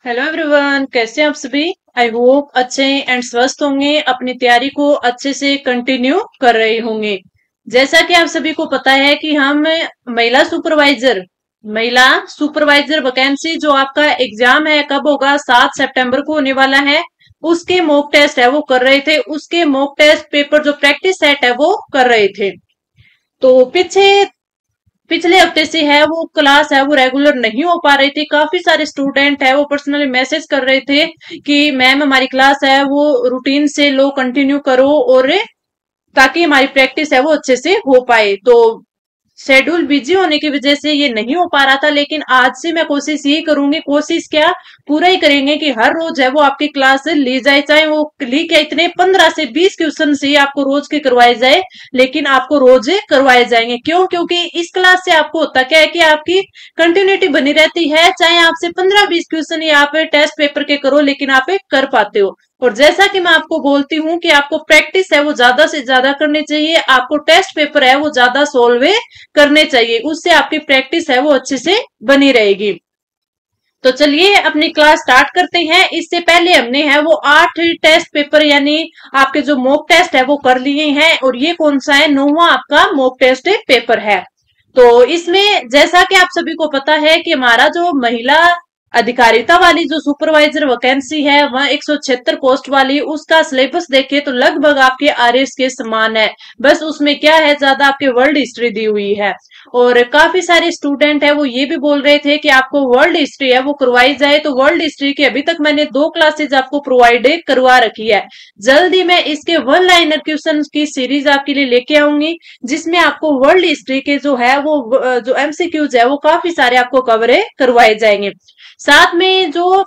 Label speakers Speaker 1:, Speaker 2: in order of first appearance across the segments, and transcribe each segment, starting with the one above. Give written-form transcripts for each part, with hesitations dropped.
Speaker 1: Hello everyone, कैसे हैं आप सभी। आई होप अच्छे एंड स्वस्थ होंगे, अपनी तैयारी को अच्छे से कंटिन्यू कर रहे होंगे। जैसा कि आप सभी को पता है कि हम महिला सुपरवाइजर वैकेंसी जो आपका एग्जाम है कब होगा, 7 सितंबर को होने वाला है। उसके मॉक टेस्ट है वो कर रहे थे, उसके मॉक टेस्ट पेपर जो प्रैक्टिस सेट है वो कर रहे थे। तो पिछले हफ्ते से है वो क्लास है वो रेगुलर नहीं हो पा रही थी। काफी सारे स्टूडेंट है वो पर्सनली मैसेज कर रहे थे कि मैम हमारी क्लास है वो रूटीन से लो कंटिन्यू करो, और ताकि हमारी प्रैक्टिस है वो अच्छे से हो पाए। तो शेड्यूल बिजी होने की वजह से ये नहीं हो पा रहा था, लेकिन आज से मैं कोशिश यही करूंगी, कोशिश क्या पूरा ही करेंगे कि हर रोज है वो आपकी क्लास ली जाए, चाहे वो ली क्या इतने 15 से 20 क्वेश्चन से आपको रोज के करवाए जाए, लेकिन आपको रोज करवाए जाएंगे। क्यों? क्योंकि इस क्लास से आपको होता क्या है कि आपकी कंटिन्यूटी बनी रहती है, चाहे आपसे 15-20 क्वेश्चन ही आप टेस्ट पेपर के करो, लेकिन आप कर पाते हो। और जैसा कि मैं आपको बोलती हूँ कि आपको प्रैक्टिस है वो ज्यादा से ज्यादा करनी चाहिए, आपको टेस्ट पेपर है वो ज्यादा सोल्व करने चाहिए, उससे आपकी प्रैक्टिस है वो अच्छे से बनी रहेगी। तो चलिए अपनी क्लास स्टार्ट करते हैं। इससे पहले हमने है वो 8 टेस्ट पेपर यानी आपके जो मॉक टेस्ट है वो कर लिए हैं, और ये कौन सा है, 9वां आपका मॉक टेस्ट पेपर है। तो इसमें जैसा कि आप सभी को पता है कि हमारा जो महिला अधिकारिता वाली जो सुपरवाइजर वैकेंसी है वह 176 पोस्ट वाली, उसका सिलेबस देखे तो लगभग आपके आरएस के समान है। बस उसमें क्या है, ज्यादा आपके वर्ल्ड हिस्ट्री दी हुई है। और काफी सारे स्टूडेंट है वो ये भी बोल रहे थे कि आपको वर्ल्ड हिस्ट्री है वो करवाई जाए, तो वर्ल्ड हिस्ट्री की अभी तक मैंने 2 क्लासेज आपको प्रोवाइड करवा रखी है। जल्दी मैं इसके वन लाइनर क्वेश्चन की सीरीज आपके लिए लेके आऊंगी, जिसमें आपको वर्ल्ड हिस्ट्री के जो है वो जो एमसीक्यूज है वो काफी सारे आपको कवर करवाए जाएंगे। साथ में जो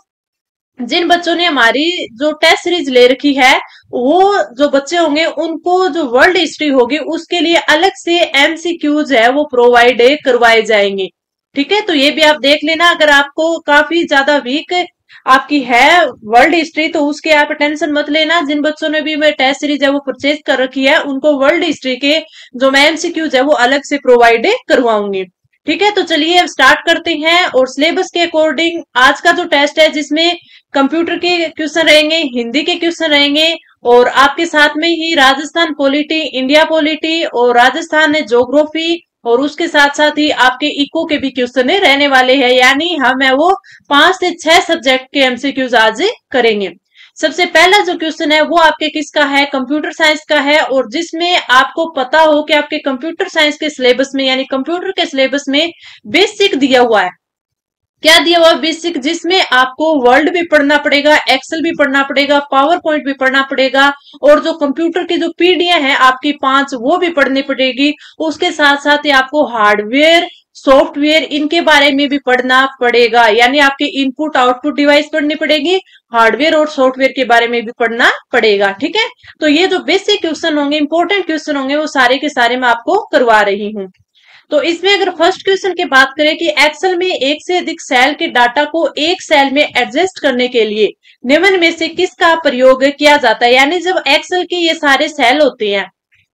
Speaker 1: जिन बच्चों ने हमारी जो टेस्ट सीरीज ले रखी है, वो जो बच्चे होंगे उनको जो वर्ल्ड हिस्ट्री होगी उसके लिए अलग से एमसीक्यूज है वो प्रोवाइड करवाए जाएंगे। ठीक है, तो ये भी आप देख लेना। अगर आपको काफी ज्यादा वीक आपकी है वर्ल्ड हिस्ट्री, तो उसके आप टेंशन मत लेना। जिन बच्चों ने भी मैं टेस्ट सीरीज है वो परचेज कर रखी है, उनको वर्ल्ड हिस्ट्री के जो मैं एमसीक्यूज है वो अलग से प्रोवाइड करवाऊंगी। ठीक है, तो चलिए अब स्टार्ट करते हैं। और सिलेबस के अकॉर्डिंग आज का जो टेस्ट है, जिसमें कंप्यूटर के क्वेश्चन रहेंगे, हिंदी के क्वेश्चन रहेंगे, और आपके साथ में ही राजस्थान पॉलिटी, इंडिया पॉलिटी और राजस्थान ज्योग्राफी, और उसके साथ साथ ही आपके इको के भी क्वेश्चन रहने वाले हैं। यानी हम है वो 5 से 6 सब्जेक्ट के एमसीक्यूज आज करेंगे। सबसे पहला जो क्वेश्चन है वो आपके किसका है, कंप्यूटर साइंस का है, और जिसमें आपको पता हो कि आपके कंप्यूटर साइंस के सिलेबस में यानी कंप्यूटर के सिलेबस में बेसिक दिया हुआ है। क्या दिया हुआ बेसिक, जिसमें आपको वर्ल्ड भी पढ़ना पड़ेगा, एक्सेल भी पढ़ना पड़ेगा, पावर पॉइंट भी पढ़ना पड़ेगा, और जो कंप्यूटर की जो पीढ़ियां हैं आपकी 5 वो भी पढ़नी पड़ेगी। उसके साथ साथ ही आपको हार्डवेयर सॉफ्टवेयर इनके बारे में भी पढ़ना पड़ेगा, यानी आपके इनपुट आउटपुट डिवाइस पढ़नी पड़ेगी, हार्डवेयर और सॉफ्टवेयर के बारे में भी पढ़ना पड़ेगा। ठीक है, तो ये जो बेसिक क्वेश्चन होंगे, इंपॉर्टेंट क्वेश्चन होंगे, वो सारे के सारे मैं आपको करवा रही हूँ। तो इसमें अगर फर्स्ट क्वेश्चन की बात करें कि एक्सेल में एक से अधिक सेल के डाटा को एक सेल में एडजस्ट करने के लिए निम्न में से किसका प्रयोग किया जाता है। यानी जब एक्सेल के ये सारे सेल होते हैं,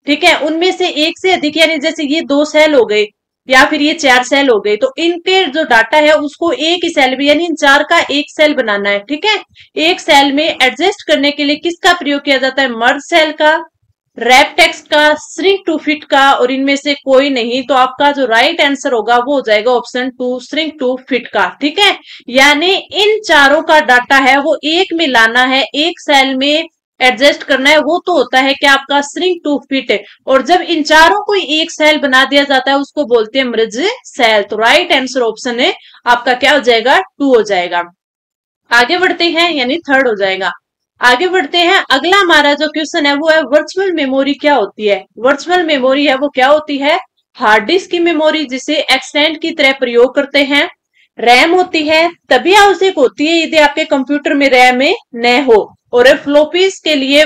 Speaker 1: ठीक है, उनमें से एक से अधिक, यानी जैसे ये 2 सेल हो गए या फिर ये 4 सेल हो गए, तो इनके जो डाटा है उसको एक ही सेल में यानी इन 4 का एक सेल बनाना है। ठीक है, एक सेल में एडजस्ट करने के लिए किसका प्रयोग किया जाता है, मर्ज सेल का, रैप टेक्स्ट का, श्रिंक टू फिट का, और इनमें से कोई नहीं। तो आपका जो राइट आंसर होगा वो हो जाएगा ऑप्शन 2, श्रिंक टू फिट का। ठीक है, यानी इन चारों का डाटा है वो एक में लाना है, एक सेल में एडजस्ट करना है, वो तो होता है कि आपका श्रिंक टू फिट। और जब इन चारों को एक सेल बना दिया जाता है उसको बोलते हैं मृज सेल। तो राइट आंसर ऑप्शन है आपका क्या हो जाएगा, 2 हो जाएगा। आगे बढ़ते हैं, यानी थर्ड हो जाएगा। आगे बढ़ते हैं, अगला हमारा जो क्वेश्चन है वो है वर्चुअल मेमोरी क्या होती है। वर्चुअल मेमोरी है वो क्या होती है, हार्ड डिस्क की मेमोरी जिसे एक्सटेंड की तरह प्रयोग करते हैं। रैम होती है, तभी आवश्यक होती है यदि आपके कंप्यूटर में रैम न हो। और फ्लोपीज के लिए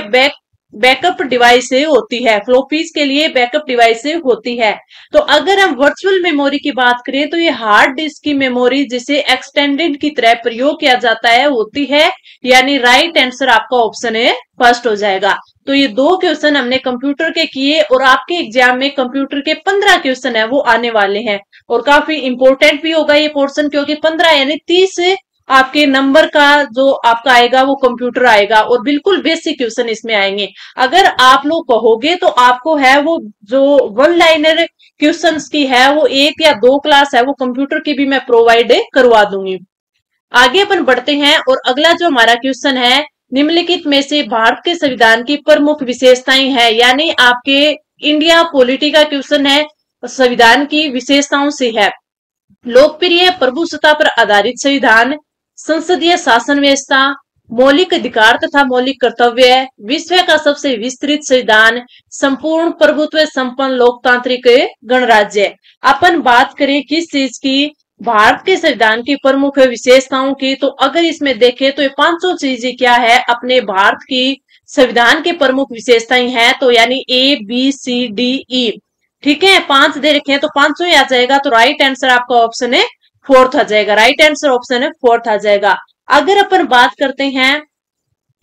Speaker 1: बैकअप डिवाइस होती है, फ्लोपीज के लिए बैकअप डिवाइस होती है। तो अगर हम वर्चुअल मेमोरी की बात करें तो ये हार्ड डिस्क की मेमोरी जिसे एक्सटेंडेड की तरह प्रयोग किया जाता है होती है, यानी राइट आंसर आपका ऑप्शन है फर्स्ट हो जाएगा। तो ये 2 क्वेश्चन हमने कंप्यूटर के किए, और आपके एग्जाम में कंप्यूटर के 15 क्वेश्चन है वो आने वाले हैं, और काफी इंपॉर्टेंट भी होगा ये पोर्शन, क्योंकि 15 यानी 30 आपके नंबर का जो आपका आएगा वो कंप्यूटर आएगा, और बिल्कुल बेसिक क्वेश्चन इसमें आएंगे। अगर आप लोग कहोगे तो आपको है वो जो वन लाइनर क्वेश्चंस की है वो 1 या 2 क्लास है वो कंप्यूटर की भी मैं प्रोवाइड करवा दूंगी। आगे अपन बढ़ते हैं, और अगला जो हमारा क्वेश्चन है, निम्नलिखित में से भारत के संविधान की प्रमुख विशेषताएं है, यानी आपके इंडिया पॉलिटी का क्वेश्चन है, संविधान की विशेषताओं से है। लोकप्रिय प्रभुसत्ता पर आधारित संविधान, संसदीय शासन व्यवस्था, मौलिक अधिकार तथा मौलिक कर्तव्य, विश्व का सबसे विस्तृत संविधान, संपूर्ण प्रभुत्व संपन्न लोकतांत्रिक गणराज्य। अपन बात करें किस चीज की, भारत के संविधान की प्रमुख विशेषताओं की, तो अगर इसमें देखें तो ये पांचों चीजें क्या है अपने भारत की संविधान की प्रमुख विशेषताएं हैं, तो यानी ABCDE। ठीक है, 5 दे रखे हैं तो पांचों ही आ जाएगा, तो राइट आंसर आपका ऑप्शन है फोर्थ आ जाएगा। राइट आंसर ऑप्शन है फोर्थ आ जाएगा। अगर अपन बात करते हैं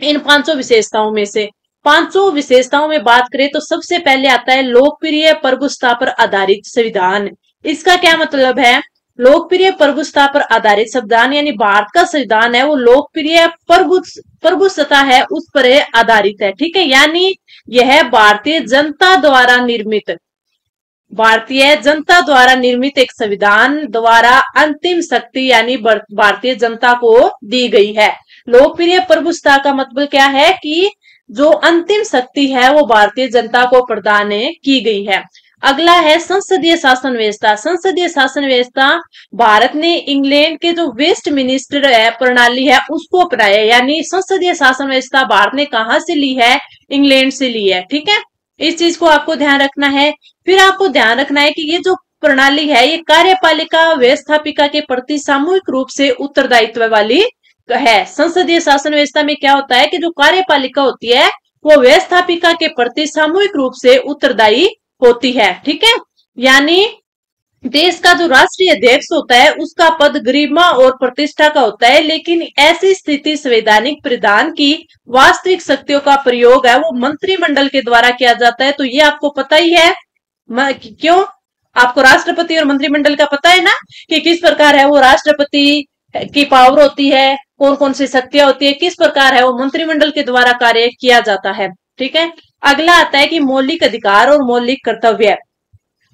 Speaker 1: इन पांचों विशेषताओं में से, पांचों विशेषताओं में बात करें तो सबसे पहले आता है लोकप्रिय प्रभुसत्ता पर आधारित संविधान। इसका क्या मतलब है, लोकप्रिय प्रभुसत्ता पर आधारित संविधान यानी भारत का संविधान है वो लोकप्रिय प्रभुसत्ता है उस पर आधारित है। ठीक है, यानी यह भारतीय जनता द्वारा निर्मित, भारतीय जनता द्वारा निर्मित एक संविधान द्वारा अंतिम शक्ति यानी भारतीय जनता को दी गई है। लोकप्रिय प्रभुसत्ता का मतलब क्या है कि जो अंतिम शक्ति है वो भारतीय जनता को प्रदान की गई है। अगला है संसदीय शासन व्यवस्था। संसदीय शासन व्यवस्था भारत ने इंग्लैंड के जो वेस्ट मिनिस्टर है प्रणाली है उसको अपनाया, यानी संसदीय शासन व्यवस्था भारत ने कहां से ली है, इंग्लैंड से ली है। ठीक है, इस चीज को आपको ध्यान रखना है। फिर आपको ध्यान रखना है कि ये जो प्रणाली है ये कार्यपालिका व्यवस्थापिका के प्रति सामूहिक रूप से उत्तरदायित्व वाली है। संसदीय शासन व्यवस्था में क्या होता है कि जो कार्यपालिका होती है वो व्यवस्थापिका के प्रति सामूहिक रूप से उत्तरदायी होती है। ठीक है, यानी देश का जो राष्ट्रीय अध्यक्ष होता है उसका पद गरिमा और प्रतिष्ठा का होता है, लेकिन ऐसी स्थिति संवैधानिक प्रधान की वास्तविक शक्तियों का प्रयोग है वो मंत्रिमंडल के द्वारा किया जाता है। तो ये आपको पता ही है, क्यों, आपको राष्ट्रपति और मंत्रिमंडल का पता है ना कि किस प्रकार है वो राष्ट्रपति की पावर होती है, कौन कौन सी शक्तियां होती है, किस प्रकार है वो मंत्रिमंडल के द्वारा कार्य किया जाता है। ठीक है, अगला आता है कि मौलिक अधिकार और मौलिक कर्तव्य।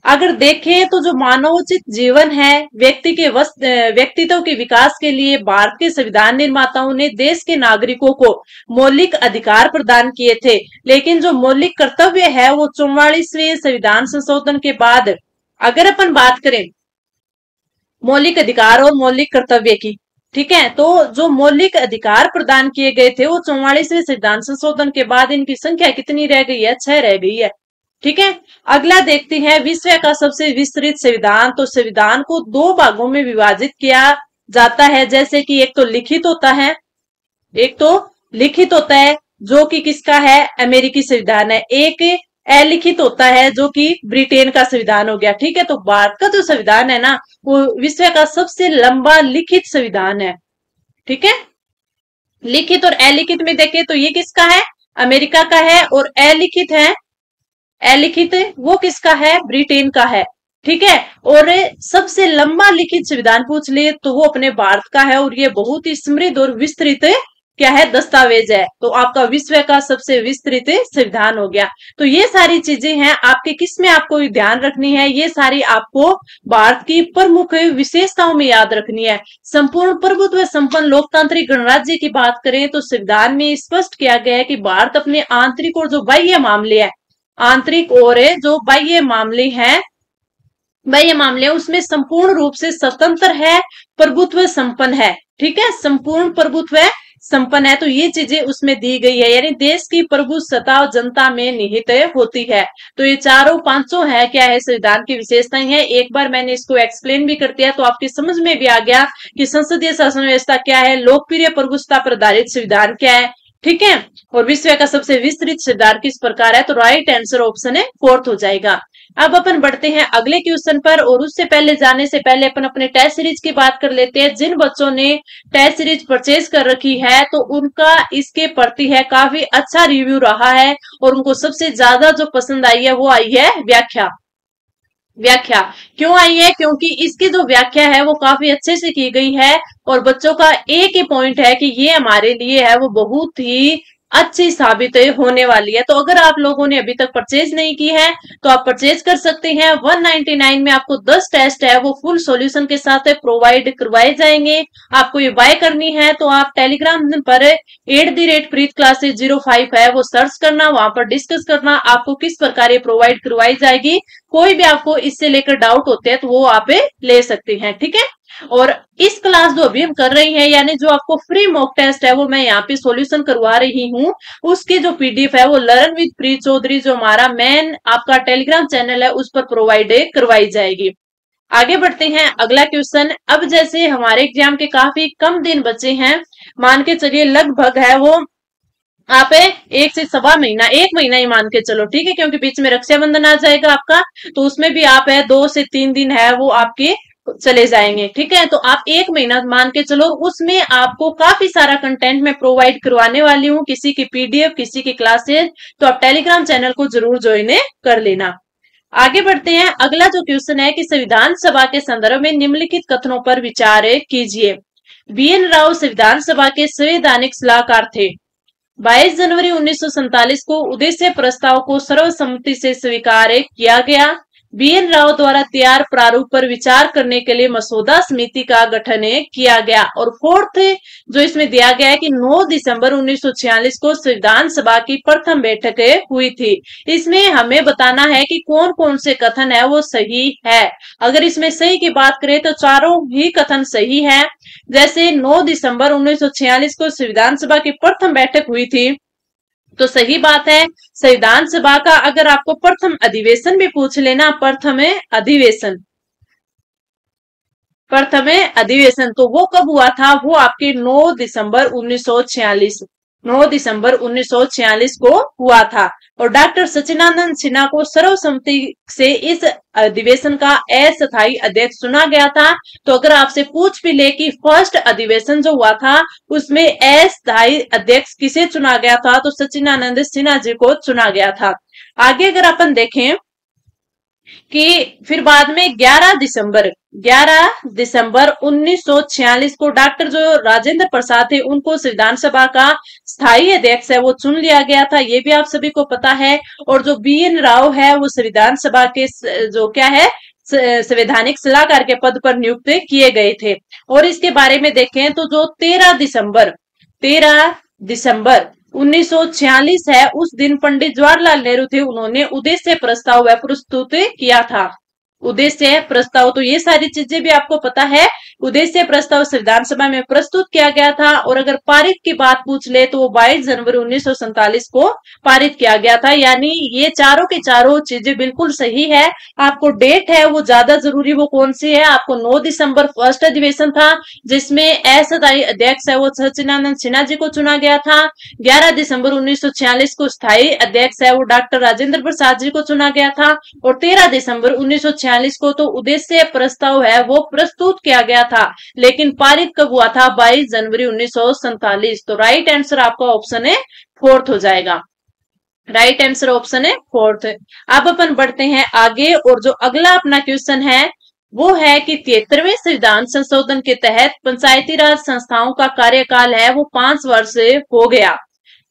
Speaker 1: अगर देखें तो जो मानवोचित जीवन है व्यक्ति के व्यक्तित्व के विकास के लिए भारत के संविधान निर्माताओं ने देश के नागरिकों को मौलिक अधिकार प्रदान किए थे, लेकिन जो मौलिक कर्तव्य है वो 44वें संविधान संशोधन के बाद, अगर अपन बात करें मौलिक अधिकार और मौलिक कर्तव्य की, ठीक है, तो जो मौलिक अधिकार प्रदान किए गए थे वो 44वें संविधान संशोधन के बाद इनकी संख्या कितनी रह गई है, 6 रह गई है। ठीक है, अगला देखते हैं विश्व का सबसे विस्तृत संविधान। तो संविधान को 2 भागों में विभाजित किया जाता है, जैसे कि एक तो लिखित होता है, एक तो लिखित होता है जो कि किसका है, अमेरिकी संविधान है, एक अलिखित होता है जो कि ब्रिटेन का संविधान हो गया। ठीक है, तो भारत का जो संविधान है ना वो विश्व का सबसे लंबा लिखित संविधान है। ठीक है, लिखित और अलिखित में देखें तो ये किसका है, अमेरिका का है, और अलिखित है, अलिखित वो किसका है, ब्रिटेन का है। ठीक है, और सबसे लंबा लिखित संविधान पूछ लिए तो वो अपने भारत का है, और ये बहुत ही समृद्ध और विस्तृत क्या है, दस्तावेज है। तो आपका विश्व का सबसे विस्तृत संविधान हो गया। तो ये सारी चीजें हैं आपके, किसमें आपको ध्यान रखनी है, ये सारी आपको भारत की प्रमुख विशेषताओं में याद रखनी है। संपूर्ण प्रभुत्व संपन्न लोकतांत्रिक गणराज्य की बात करें तो संविधान में स्पष्ट किया गया है कि भारत अपने आंतरिक और जो बाह्य मामले है, आंतरिक और जो बाह्य मामले हैं, बाह्य मामले उसमें संपूर्ण रूप से स्वतंत्र है, प्रभुत्व संपन्न है। ठीक है, संपूर्ण प्रभुत्व संपन्न है, तो ये चीजें उसमें दी गई है, यानी देश की प्रभुसत्ता जनता में निहित होती है। तो ये चारों पांचों है क्या है, संविधान की विशेषताएं हैं। एक बार मैंने इसको एक्सप्लेन भी कर दिया तो आपकी समझ में भी आ गया कि संसदीय शासन व्यवस्था क्या है, लोकप्रिय प्रभुसत्ता पर आधारित संविधान क्या है। ठीक है, और विश्व का सबसे विस्तृत संविधान किस प्रकार है, तो राइट आंसर ऑप्शन है फोर्थ हो जाएगा। अब अपन बढ़ते हैं अगले क्वेश्चन पर, और उससे पहले जाने से पहले अपन अपने टेस्ट सीरीज की बात कर लेते हैं। जिन बच्चों ने टेस्ट सीरीज परचेज कर रखी है तो उनका इसके प्रति है काफी अच्छा रिव्यू रहा है, और उनको सबसे ज्यादा जो पसंद आई है वो आई है व्याख्या। व्याख्या क्यों आई है? क्योंकि इसकी जो व्याख्या है वो काफी अच्छे से की गई है और बच्चों का एक ही पॉइंट है कि ये हमारे लिए है वो बहुत ही अच्छी साबित होने वाली है। तो अगर आप लोगों ने अभी तक परचेज नहीं की है तो आप परचेज कर सकते हैं। 199 में आपको 10 टेस्ट है वो फुल सॉल्यूशन के साथ प्रोवाइड करवाए जाएंगे। आपको ये बाय करनी है तो आप टेलीग्राम पर @preetclasses05 है वो सर्च करना, वहां पर डिस्कस करना आपको किस प्रकार ये प्रोवाइड करवाई जाएगी। कोई भी आपको इससे लेकर डाउट होते हैं तो वो आप ले सकते हैं, ठीक है। और इस क्लास जो अभी हम कर रही हैं यानी जो आपको फ्री मॉक टेस्ट है वो मैं यहाँ पे सॉल्यूशन करवा रही हूँ, उसकी जो पीडीएफ है वो लर्न विद प्रीत चौधरी जो हमारा मेन आपका टेलीग्राम चैनल है उस पर प्रोवाइड करवाई जाएगी। आगे बढ़ते हैं अगला क्वेश्चन। अब जैसे हमारे एग्जाम के काफी कम दिन बचे हैं, मान के चलिए लगभग है वो आप 1 से 1.25 महीना, 1 महीना ही मान के चलो, ठीक है, क्योंकि बीच में रक्षाबंधन आ जाएगा आपका, तो उसमें भी आप है 2 से 3 दिन है वो आपके चले जाएंगे, ठीक है। तो आप 1 महीना मान के चलो, उसमें आपको काफी सारा कंटेंट मैं प्रोवाइड करवाने वाली हूँ, किसी की पीडीएफ किसी की क्लासेस, तो आप टेलीग्राम चैनल को जरूर ज्वाइन कर लेना। आगे बढ़ते हैं। अगला जो क्वेश्चन है कि संविधान सभा के संदर्भ में निम्नलिखित कथनों पर विचार कीजिए। बीएन राव संविधान सभा के संवैधानिक सलाहकार थे। 22 जनवरी 1947 को उद्देश्य प्रस्ताव को सर्वसम्मति से स्वीकार किया गया। बीएन राव द्वारा तैयार प्रारूप पर विचार करने के लिए मसौदा समिति का गठन किया गया। और फोर्थ जो इसमें दिया गया है कि 9 दिसंबर 1946 को संविधान सभा की प्रथम बैठक हुई थी। इसमें हमें बताना है कि कौन कौन से कथन है वो सही है। अगर इसमें सही की बात करें तो चारों ही कथन सही है। जैसे 9 दिसंबर 1946 को संविधान सभा की प्रथम बैठक हुई थी तो सही बात है। संविधान सभा का अगर आपको प्रथम अधिवेशन भी पूछ लेना, प्रथम अधिवेशन तो वो कब हुआ था? वो आपके 9 दिसंबर 1946, 9 दिसंबर 1946 को हुआ था। और डॉक्टर सचिदानंद सिन्हा को सर्वसम्मति से इस अधिवेशन का अस्थायी अध्यक्ष चुना गया था। तो अगर आपसे पूछ भी ले कि फर्स्ट अधिवेशन जो हुआ था उसमें अस्थायी अध्यक्ष किसे चुना गया था, तो सचिदानंद सिन्हा जी को चुना गया था। आगे अगर अपन देखें कि फिर बाद में 11 दिसंबर 1946 को डॉक्टर जो राजेंद्र प्रसाद थे उनको संविधान सभा का स्थायी अध्यक्ष है वो चुन लिया गया था, ये भी आप सभी को पता है। और जो बीएन राव है वो संविधान सभा के जो क्या है संवैधानिक सलाहकार के पद पर नियुक्त किए गए थे। और इसके बारे में देखें तो जो 13 दिसंबर 1946 है उस दिन पंडित जवाहरलाल नेहरू थे, उन्होंने उद्देश्य प्रस्ताव वह प्रस्तुत किया था। उद्देश्य प्रस्ताव तो ये सारी चीजें भी आपको पता है। उद्देश्य प्रस्ताव संविधान सभा में प्रस्तुत किया गया था। और अगर पारित की बात पूछ ले तो वो 22 जनवरी 1947 को पारित किया गया था। यानी ये चारों के चारों चीजें बिल्कुल सही है। आपको डेट है वो ज्यादा जरूरी, वो कौन सी है? आपको 9 दिसंबर फर्स्ट अधिवेशन था जिसमें अस्थायी अध्यक्ष है वो सचिदानंद सिन्हा जी को चुना गया था। 11 दिसंबर 1946 को स्थायी अध्यक्ष है वो डॉक्टर राजेंद्र प्रसाद जी को चुना गया था। और 13 दिसंबर 1946 को तो उद्देश्य प्रस्ताव है वो प्रस्तुत किया गया था, लेकिन पारित कब हुआ था? 22 जनवरी 1947। तो राइट आंसर आपका ऑप्शन है फोर्थ हो जाएगा। राइट आंसर ऑप्शन है फोर्थ। अब अपन बढ़ते हैं आगे और जो अगला अपना क्वेश्चन है वो है कि 73वें संविधान संशोधन के तहत पंचायती राज संस्थाओं का कार्यकाल है वो 5 वर्ष हो गया।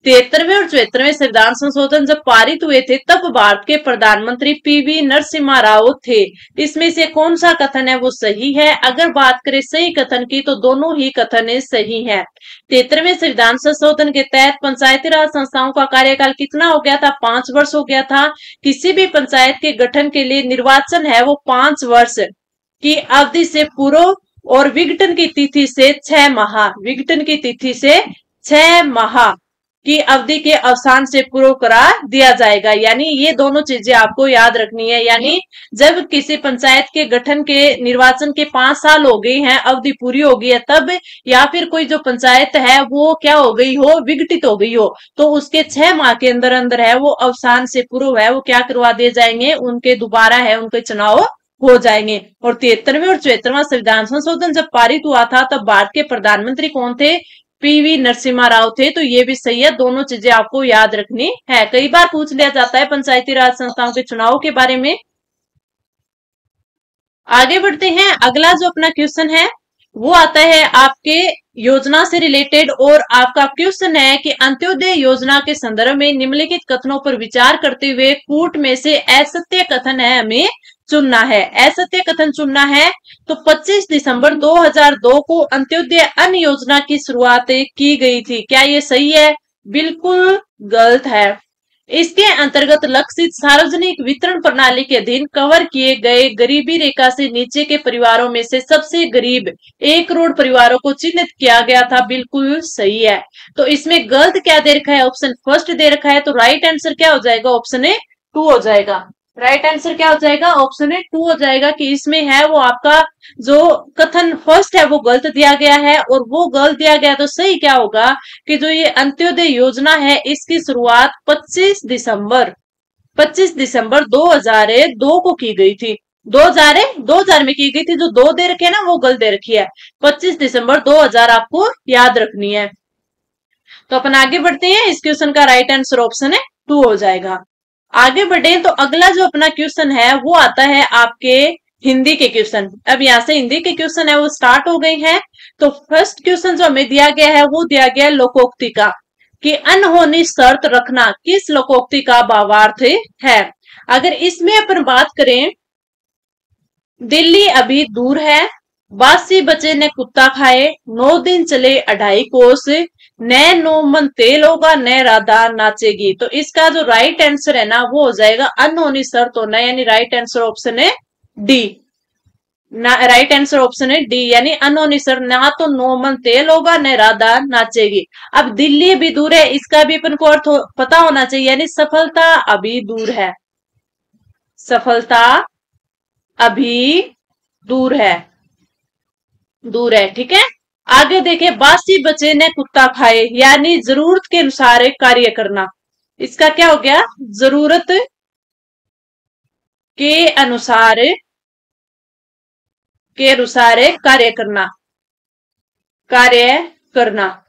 Speaker 1: 73वें और 74वें संविधान संशोधन जब पारित हुए थे तब भारत के प्रधानमंत्री पीवी नरसिम्हा राव थे। इसमें से कौन सा कथन है वो सही है? अगर बात करें सही कथन की तो दोनों ही कथन सही है। 73वें संविधान संशोधन के तहत पंचायती राज संस्थाओं का कार्यकाल कितना हो गया था? 5 वर्ष हो गया था। किसी भी पंचायत के गठन के लिए निर्वाचन है वो 5 वर्ष की अवधि से पूर्व और विघटन की तिथि से 6 माह, विघटन की तिथि से 6 माह की अवधि के अवसान से पूर्व करा दिया जाएगा। यानी ये दोनों चीजें आपको याद रखनी है। यानी जब किसी पंचायत के गठन के निर्वाचन के 5 साल हो गए हैं, अवधि पूरी हो गई है तब, या फिर कोई जो पंचायत है वो क्या हो गई हो? विघटित हो गई हो, तो उसके 6 माह के अंदर अंदर है वो अवसान से पूर्व है वो क्या करवा दिए जाएंगे? उनके दोबारा है उनके चुनाव हो जाएंगे। और 73वें और 74वां संविधान संशोधन जब पारित हुआ था तब भारत के प्रधानमंत्री कौन थे? पीवी नरसिम्हा राव थे। तो ये भी सही है, दोनों चीजें आपको याद रखनी है। कई बार पूछ लिया जाता है पंचायती राज संस्थाओं के चुनाव के बारे में। आगे बढ़ते हैं। अगला जो अपना क्वेश्चन है वो आता है आपके योजना से रिलेटेड, और आपका क्वेश्चन है कि अंत्योदय योजना के संदर्भ में निम्नलिखित कथनों पर विचार करते हुए कूट में से असत्य कथन है हमें चुनना है। असत्य कथन चुनना है। तो 25 दिसंबर 2002 को अंत्योदय अन्न योजना की शुरुआत की गई थी, क्या ये सही है? बिल्कुल गलत है। इसके अंतर्गत लक्षित सार्वजनिक वितरण प्रणाली के अधीन कवर किए गए गरीबी रेखा से नीचे के परिवारों में से सबसे गरीब 1 करोड़ परिवारों को चिन्हित किया गया था। बिल्कुल सही है। तो इसमें गलत क्या दे रखा है? ऑप्शन फर्स्ट दे रखा है। तो राइट आंसर क्या हो जाएगा? ऑप्शन ए 2 हो जाएगा। राइट आंसर क्या हो जाएगा? ऑप्शन ए 2 हो जाएगा कि इसमें है वो आपका जो कथन फर्स्ट है वो गलत दिया गया है, और वो गलत दिया गया तो सही क्या होगा कि जो ये अंत्योदय योजना है इसकी शुरुआत 25 दिसंबर 2002 को की गई थी। 2000 में की गई थी। जो 2 दे रखे है ना वो गलत दे रखी है। 25 दिसंबर 2000 आपको याद रखनी है। तो अपन आगे बढ़ते हैं। इस क्वेश्चन का राइट आंसर ऑप्शन है 2 हो जाएगा। आगे बढ़े तो अगला जो अपना क्वेश्चन है वो आता है आपके हिंदी के क्वेश्चन। अब यहाँ से हिंदी के क्वेश्चन है वो स्टार्ट हो गई है। तो फर्स्ट क्वेश्चन जो हमें दिया गया है वो दिया गया है लोकोक्ति का, कि अनहोनी शर्त रखना किस लोकोक्ति का भावार्थ है। अगर इसमें अपन बात करें, दिल्ली अभी दूर है, बासी बचे ने कुत्ता खाए, 9 दिन चले 2.5 कोस, न नो मन तेल होगा न राधा नाचेगी। तो इसका जो राइट आंसर है ना वो हो जाएगा अनहोनी शर्त होना, यानी राइट आंसर ऑप्शन है डी। राइट आंसर ऑप्शन है डी, यानी अनहोनी शर्त, ना तो नो मन तेल होगा न राधा नाचेगी। अब दिल्ली अभी दूर है, इसका भी अपन को अर्थ पता होना चाहिए, यानी सफलता अभी दूर है। सफलता अभी दूर है, दूर है। ठीक है। आगे देखे, बासी बचे ने कुत्ता खाए, यानी जरूरत के अनुसार कार्य करना। इसका क्या हो गया? जरूरत के अनुसार कार्य करना, कार्य करना।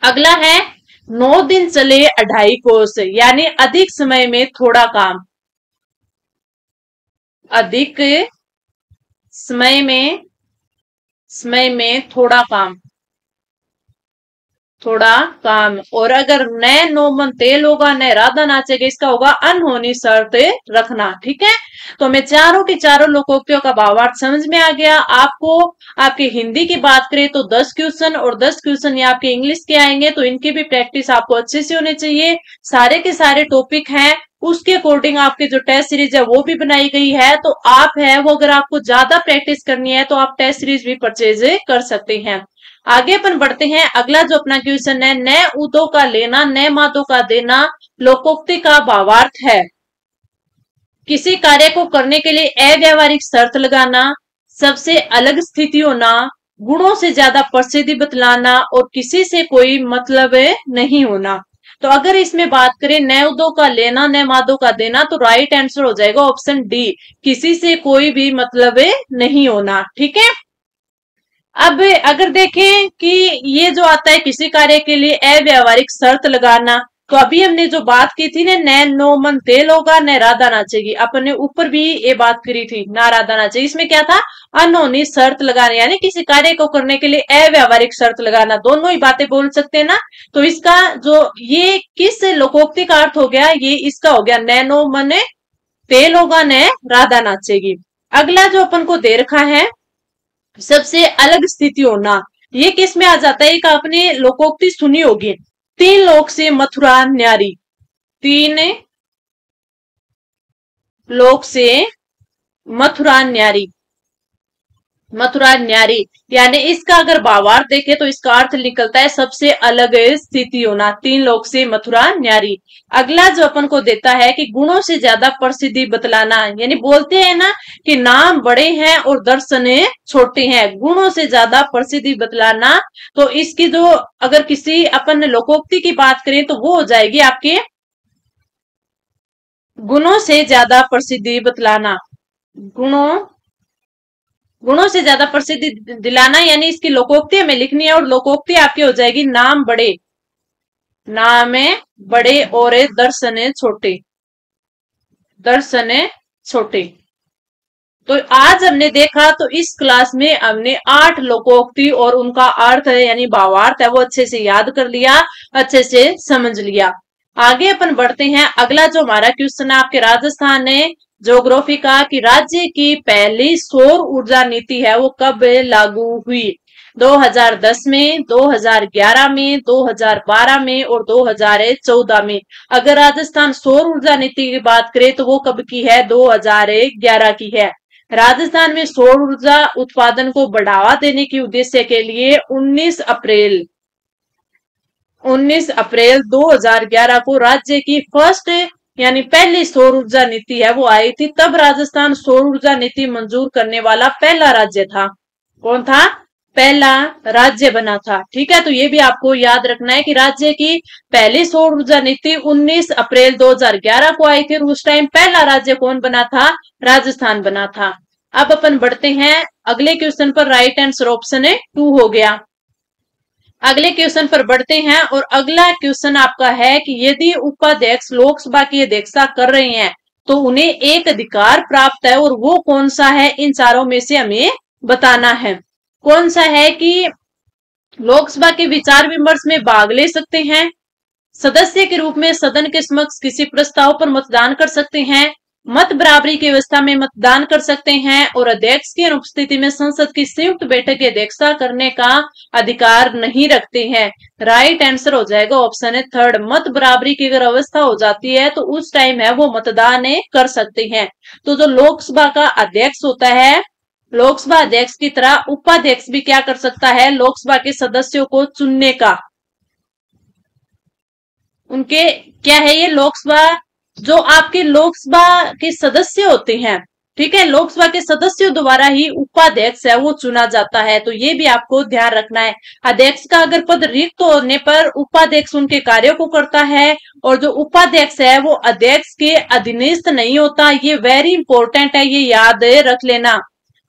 Speaker 1: अगला है 9 दिन चले 2.5 कोस, यानी अधिक समय में थोड़ा काम। अधिक समय में थोड़ा काम, थोड़ा काम। और अगर न नो मन तेल होगा न राधा नाचेगा, इसका होगा अनहोनी शर्त रखना। ठीक है। तो हमें चारों की चारों लोकोक्तियों का भावार्थ समझ में आ गया। आपको आपके हिंदी की बात करें तो 10 क्वेश्चन और 10 क्वेश्चन ये आपके इंग्लिश के आएंगे, तो इनकी भी प्रैक्टिस आपको अच्छे से होनी चाहिए। सारे के सारे टॉपिक हैं, उसके अकॉर्डिंग आपके जो टेस्ट सीरीज है वो भी बनाई गई है। तो आप है वो अगर आपको ज्यादा प्रैक्टिस करनी है तो आप टेस्ट सीरीज भी परचेज कर सकते हैं। आगे अपन बढ़ते हैं। अगला जो अपना क्वेश्चन है, न उदो का लेना न मादो का देना लोकोक्ति का भावार्थ है। किसी कार्य को करने के लिए अव्यावहारिक शर्त लगाना, सबसे अलग स्थिति होना, गुणों से ज्यादा प्रसिद्धि बतलाना, और किसी से कोई मतलब नहीं होना। तो अगर इसमें बात करें न उदो का लेना न मादो का देना, तो राइट आंसर हो जाएगा ऑप्शन डी, किसी से कोई भी मतलब नहीं होना। ठीक है। अब अगर देखें कि ये जो आता है किसी कार्य के लिए अव्यावहारिक शर्त लगाना, तो अभी हमने जो बात की थी ना, न नो मन तेल होगा न राधा नाचेगी, अपन ने ऊपर भी ये बात करी थी, ना राधा नाचेगी। इसमें क्या था? अनहोनी शर्त लगाना, यानी किसी कार्य को करने के लिए अव्यावहारिक शर्त लगाना। दोनों ही बातें बोल सकते हैं ना। तो इसका जो ये किस लोकोक्ति का अर्थ हो गया, ये इसका हो गया न नो मन तेल होगा न राधा नाचेगी। अगला जो अपन को दे रखा है, सबसे अलग स्थिति होना, ये किस में आ जाता है? एक आपने लोकोक्ति सुनी होगी, 3 लोक से मथुरा न्यारी। 3 लोक से मथुरा न्यारी, मथुरा न्यारी, यानी इसका अगर भावार्थ देखे तो इसका अर्थ निकलता है सबसे अलग स्थिति होना, 3 लोक से मथुरा न्यारी। अगला जो अपन को देता है कि गुणों से ज्यादा प्रसिद्धि बतलाना, यानी बोलते हैं ना कि नाम बड़े हैं और दर्शन छोटे हैं, गुणों से ज्यादा प्रसिद्धि बतलाना। तो इसकी जो अगर किसी अपन लोकोक्ति की बात करें तो वो हो जाएगी आपके गुणों से ज्यादा प्रसिद्धि बतलाना। गुणों से ज्यादा प्रसिद्धि दिलाना, यानी इसकी लोकोक्ति हमें लिखनी है, और लोकोक्ति आपकी हो जाएगी नाम बड़े, नाम बड़े और दर्शन छोटे, दर्शन छोटे। तो आज हमने देखा, तो इस क्लास में हमने 8 लोकोक्ति और उनका अर्थ है यानी भावार्थ है वो अच्छे से याद कर लिया, अच्छे से समझ लिया। आगे अपन बढ़ते हैं। अगला जो हमारा क्वेश्चन है आपके राजस्थान ने ज्योग्राफी का, कि राज्य की पहली सौर ऊर्जा नीति है वो कब लागू हुई? 2010 में, 2011 में, 2012 में और 2014 में। अगर राजस्थान सौर ऊर्जा नीति की बात करें तो वो कब की है? 2011 की है। राजस्थान में सौर ऊर्जा उत्पादन को बढ़ावा देने के उद्देश्य के लिए 19 अप्रैल 2011 को राज्य की फर्स्ट यानी पहली सौर ऊर्जा नीति है वो आई थी। तब राजस्थान सौर ऊर्जा नीति मंजूर करने वाला पहला राज्य था। कौन था? पहला राज्य बना था। ठीक है, तो ये भी आपको याद रखना है कि राज्य की पहली सौर ऊर्जा नीति 19 अप्रैल 2011 को आई थी और उस टाइम पहला राज्य कौन बना था? राजस्थान बना था। अब अपन बढ़ते हैं अगले क्वेश्चन पर। राइट आंसर ऑप्शन है 2 हो गया। अगले क्वेश्चन पर बढ़ते हैं और अगला क्वेश्चन आपका है कि यदि उपाध्यक्ष लोकसभा की अध्यक्षता कर रहे हैं तो उन्हें एक अधिकार प्राप्त है, और वो कौन सा है? इन चारों में से हमें बताना है। कौन सा है? कि लोकसभा के विचार विमर्श में भाग ले सकते हैं, सदस्य के रूप में सदन के समक्ष किसी प्रस्ताव पर मतदान कर सकते हैं, मत बराबरी की व्यवस्था में मतदान कर सकते हैं, और अध्यक्ष की अनुपस्थिति में संसद की संयुक्त बैठक की अध्यक्षता करने का अधिकार नहीं रखते हैं। राइट आंसर हो जाएगा ऑप्शन है 3। मत बराबरी की अगर अवस्था हो जाती है तो उस टाइम है वो मतदान कर सकते हैं। तो जो लोकसभा का अध्यक्ष होता है, लोकसभा अध्यक्ष की तरह उपाध्यक्ष भी क्या कर सकता है? लोकसभा के सदस्यों को चुनने का, उनके क्या है ये लोकसभा, जो आपके लोकसभा के सदस्य होते हैं, ठीक है, लोकसभा के सदस्यों द्वारा ही उपाध्यक्ष है वो चुना जाता है। तो ये भी आपको ध्यान रखना है। अध्यक्ष का अगर पद रिक्त होने पर उपाध्यक्ष उनके कार्यों को करता है, और जो उपाध्यक्ष है वो अध्यक्ष के अधीनस्थ नहीं होता। ये वेरी इंपॉर्टेंट है, ये याद रख लेना।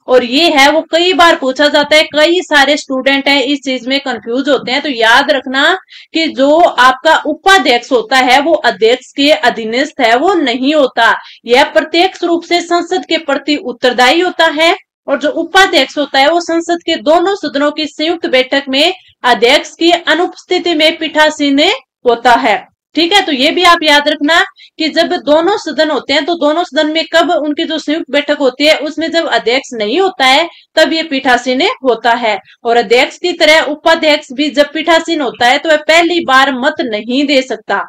Speaker 1: और ये है वो कई बार पूछा जाता है, कई सारे स्टूडेंट है इस चीज में कंफ्यूज होते हैं। तो याद रखना कि जो आपका उपाध्यक्ष होता है वो अध्यक्ष के अधीनस्थ है वो नहीं होता। यह प्रत्यक्ष रूप से संसद के प्रति उत्तरदायी होता है, और जो उपाध्यक्ष होता है वो संसद के दोनों सदनों की संयुक्त बैठक में अध्यक्ष की अनुपस्थिति में पीठासीन होता है। ठीक है, तो ये भी आप याद रखना कि जब दोनों सदन होते हैं तो दोनों सदन में कब उनकी जो संयुक्त बैठक होती है उसमें जब अध्यक्ष नहीं होता है तब ये पीठासीन होता है। और अध्यक्ष की तरह उपाध्यक्ष भी जब पीठासीन होता है तो वह पहली बार मत नहीं दे सकता।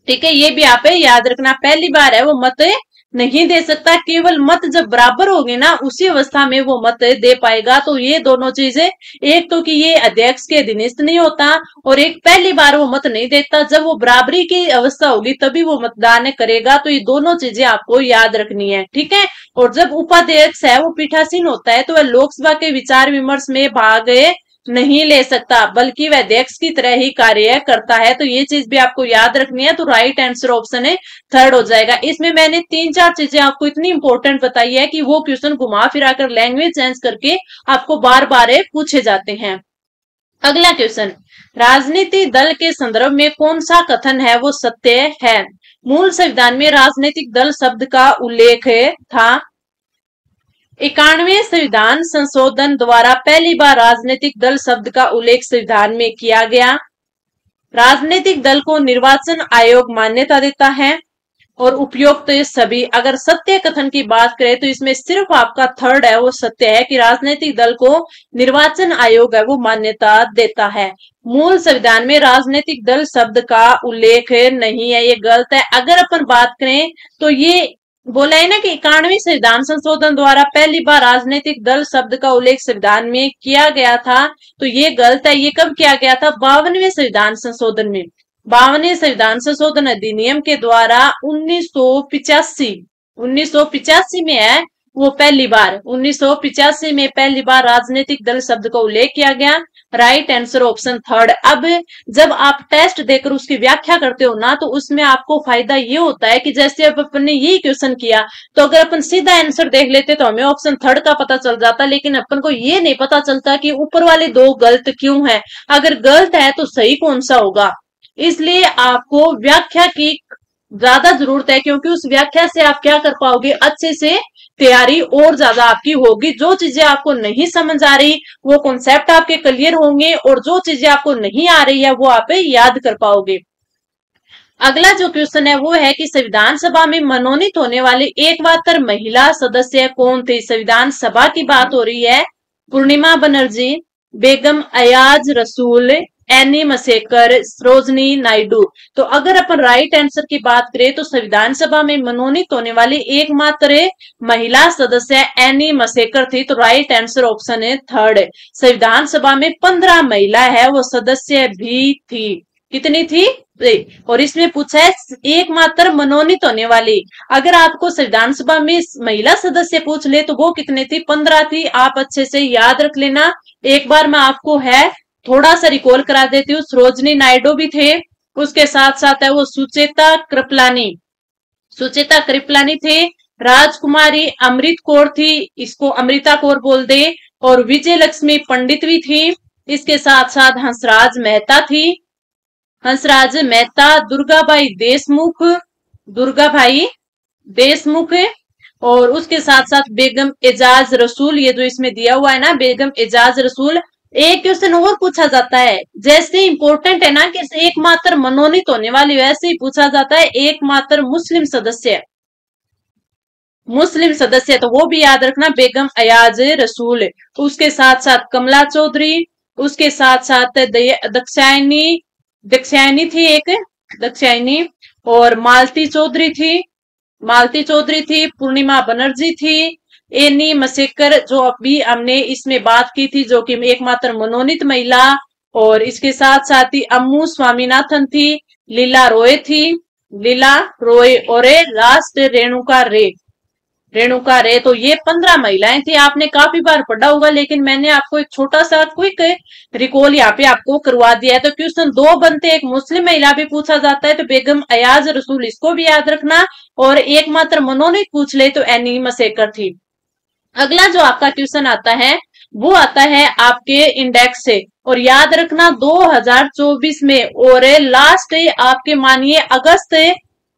Speaker 1: ठीक है, ये भी आप याद रखना, पहली बार है वो मत नहीं दे सकता। केवल मत जब बराबर होगी ना उसी अवस्था में वो मत दे पाएगा। तो ये दोनों चीजें, एक तो कि ये अध्यक्ष के अधीनस्थ नहीं होता, और एक पहली बार वो मत नहीं देता। जब वो बराबरी की अवस्था होगी तभी वो मतदान करेगा। तो ये दोनों चीजें आपको याद रखनी है। ठीक है, और जब उपाध्यक्ष है वो पीठासीन होता है तो वह लोकसभा के विचार विमर्श में भाग नहीं ले सकता, बल्कि वह अध्यक्ष की तरह ही कार्य करता है। तो ये चीज भी आपको याद रखनी है। तो राइट आंसर ऑप्शन है 3 हो जाएगा। इसमें मैंने 3-4 चीजें आपको इतनी इंपॉर्टेंट बताई है कि वो क्वेश्चन घुमा फिरा कर लैंग्वेज चेंज करके आपको बार बार पूछे जाते हैं। अगला क्वेश्चन, राजनीति दल के संदर्भ में कौन सा कथन है वो सत्य है? मूल संविधान में राजनीतिक दल शब्द का उल्लेख था। 91वें संविधान संशोधन द्वारा पहली बार राजनीतिक दल शब्द का उल्लेख संविधान में किया गया। राजनीतिक दल को निर्वाचन आयोग मान्यता देता है। और उपयुक्त सभी, अगर सत्य कथन की बात करें तो इसमें सिर्फ आपका 3rd है वो सत्य है कि राजनीतिक दल को निर्वाचन आयोग है वो मान्यता देता है। मूल संविधान में राजनीतिक दल शब्द का उल्लेख नहीं है, ये गलत है। अगर अपन बात करें तो ये बोला है ना कि 91वें संविधान संशोधन द्वारा पहली बार राजनीतिक दल शब्द का उल्लेख संविधान में किया गया था, तो ये गलत है। ये कब किया गया था? 52वें संविधान संशोधन में। 52वें संविधान संशोधन अधिनियम के द्वारा 1985 में है वो पहली बार, 1985 में पहली बार राजनीतिक दल शब्द का उल्लेख किया गया। Right answer option 3। अब जब आप टेस्ट देकर उसकी व्याख्या करते हो ना तो उसमें आपको फायदा ये होता है कि जैसे अब अपन ने ये क्वेश्चन किया तो अगर अपन सीधा आंसर देख लेते तो हमें ऑप्शन 3 का पता चल जाता, लेकिन अपन को ये नहीं पता चलता कि ऊपर वाले 2 गलत क्यों है। अगर गलत है तो सही कौन सा होगा। इसलिए आपको व्याख्या की ज्यादा जरूरत है, क्योंकि उस व्याख्या से आप क्या कर पाओगे, अच्छे से तैयारी और ज्यादा आपकी होगी। जो चीजें आपको नहीं समझ आ रही वो कॉन्सेप्ट आपके क्लियर होंगे, और जो चीजें आपको नहीं आ रही है वो आप याद कर पाओगे। अगला जो क्वेश्चन है वो है कि संविधान सभा में मनोनीत होने वाले एकमात्र महिला सदस्य कौन थे। संविधान सभा की बात हो रही है। पूर्णिमा बनर्जी, बेगम अयाज रसूल, एनी मसेकर, सरोजनी नायडू। तो अगर अपन राइट आंसर की बात करें तो संविधान सभा में मनोनीत होने वाली एकमात्र महिला सदस्य एनी मसेकर थी। तो राइट आंसर ऑप्शन है थर्ड। संविधान सभा में 15 महिला है वो सदस्य भी थी। कितनी थी? और इसमें पूछा है एकमात्र मनोनीत होने वाली। अगर आपको संविधान सभा में महिला सदस्य पूछ ले तो वो कितने थी? 15 थी। आप अच्छे से याद रख लेना। एक बार मैं आपको है थोड़ा सा रिकॉल करा देती हूँ। सरोजनी नायडू भी थे, उसके साथ साथ है वो सुचेता कृपलानी, सुचेता कृपलानी थे। राजकुमारी अमृत कौर थी, इसको अमृता कौर बोल दे। और विजय लक्ष्मी पंडित भी थी। इसके साथ साथ हंसराज मेहता थी, हंसराज मेहता। दुर्गाबाई देशमुख, दुर्गाबाई देशमुख। और उसके साथ साथ बेगम एजाज रसूल, ये जो इसमें दिया हुआ है ना बेगम एजाज रसूल। एक क्वेश्चन और पूछा जाता है, जैसे इंपॉर्टेंट है ना कि एकमात्र मनोनीत होने वाली, वैसे ही पूछा जाता है एकमात्र मुस्लिम सदस्य, मुस्लिम सदस्य। तो वो भी याद रखना, बेगम अयाज रसूल। उसके साथ साथ कमला चौधरी, उसके साथ साथ दक्षायनी, दक्षायनी थी एक, दक्षायनी। और मालती चौधरी थी, मालती चौधरी थी। पूर्णिमा बनर्जी थी। एनी मसेकर जो अभी हमने इसमें बात की थी, जो कि एकमात्र मनोनीत महिला। और इसके साथ साथ ही अम्मू स्वामीनाथन थी। लीला रॉय थी, लीला रॉय। और लास्ट रेणुका रे, रेणुका रे। तो ये 15 महिलाएं थी। आपने काफी बार पढ़ा होगा, लेकिन मैंने आपको एक छोटा सा क्विक रिकॉल यहाँ पे आपको करवा दिया है। तो क्वेश्चन दो बनते, एक मुस्लिम महिला भी पूछा जाता है तो बेगम अयाज रसूल, इसको भी याद रखना। और एकमात्र मनोनीत पूछ ले तो एनी मसेकर थी। अगला जो आपका क्वेश्चन आता है वो आता है आपके इंडेक्स से। और याद रखना 2024 में और लास्ट आपके मानिए अगस्त,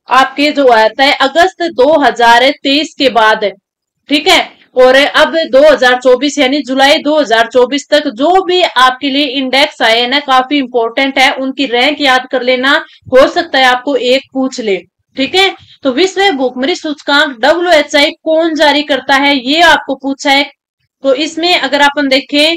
Speaker 1: आपके जो आता है अगस्त 2023 के बाद, ठीक है। और अब 2024 यानी जुलाई 2024 तक जो भी आपके लिए इंडेक्स आए ना काफी इंपॉर्टेंट है, उनकी रैंक याद कर लेना। हो सकता है आपको एक पूछ ले, ठीक है। तो विश्व भूखमरी सूचकांक WHI कौन जारी करता है, ये आपको पूछा है। तो इसमें अगर अपन देखें,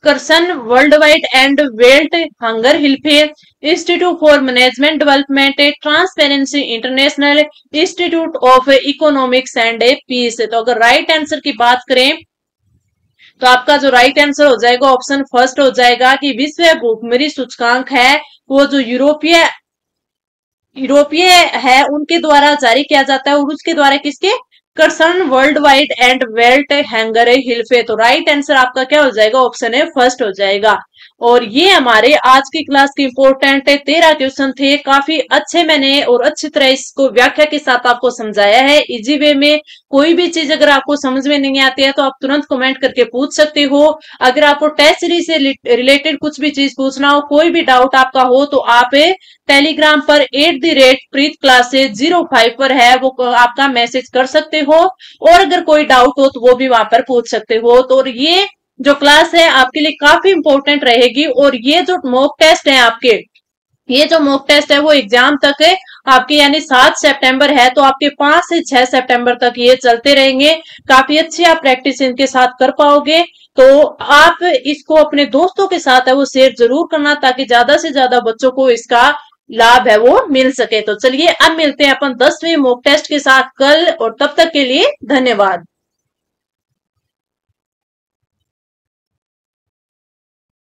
Speaker 1: Concern worldwide and Welthungerhilfe, institute for management development, transparency international, institute of economics and peace. तो अगर राइट आंसर की बात करें तो आपका जो राइट आंसर हो जाएगा ऑप्शन फर्स्ट हो जाएगा कि विश्व भूखमरी सूचकांक है वो जो यूरोपीय यूरोपीय है उनके द्वारा जारी किया जाता है। और उसके द्वारा किसके? Concern worldwide and Welthungerhilfe. तो राइट आंसर आपका क्या हो जाएगा? ऑप्शन है फर्स्ट हो जाएगा। और ये हमारे आज की क्लास के इंपोर्टेंट 13 क्वेश्चन थे। काफी अच्छे मैंने और अच्छी तरह इसको व्याख्या के साथ आपको समझाया है इजी वे में। कोई भी चीज अगर आपको समझ में नहीं आती है तो आप तुरंत कमेंट करके पूछ सकते हो। अगर आपको टेस्ट सीरीज से रिलेटेड कुछ भी चीज पूछना हो, कोई भी डाउट आपका हो, तो आप टेलीग्राम पर @प्रीत क्लासेस 05 पर है वो आपका मैसेज कर सकते हो। और अगर कोई डाउट हो तो वो भी वहां पर पूछ सकते हो। तो ये जो क्लास है आपके लिए काफी इंपॉर्टेंट रहेगी। और ये जो मॉक टेस्ट है आपके, ये जो मॉक टेस्ट है वो एग्जाम तक है आपके, यानी 7 सितंबर है तो आपके 5 से 6 सितंबर तक ये चलते रहेंगे। काफी अच्छी आप प्रैक्टिस इनके साथ कर पाओगे। तो आप इसको अपने दोस्तों के साथ है वो शेयर जरूर करना, ताकि ज्यादा से ज्यादा बच्चों को इसका लाभ है वो मिल सके। तो चलिए अब मिलते हैं अपन 10वें मॉक टेस्ट के साथ कल, और तब तक के लिए धन्यवाद।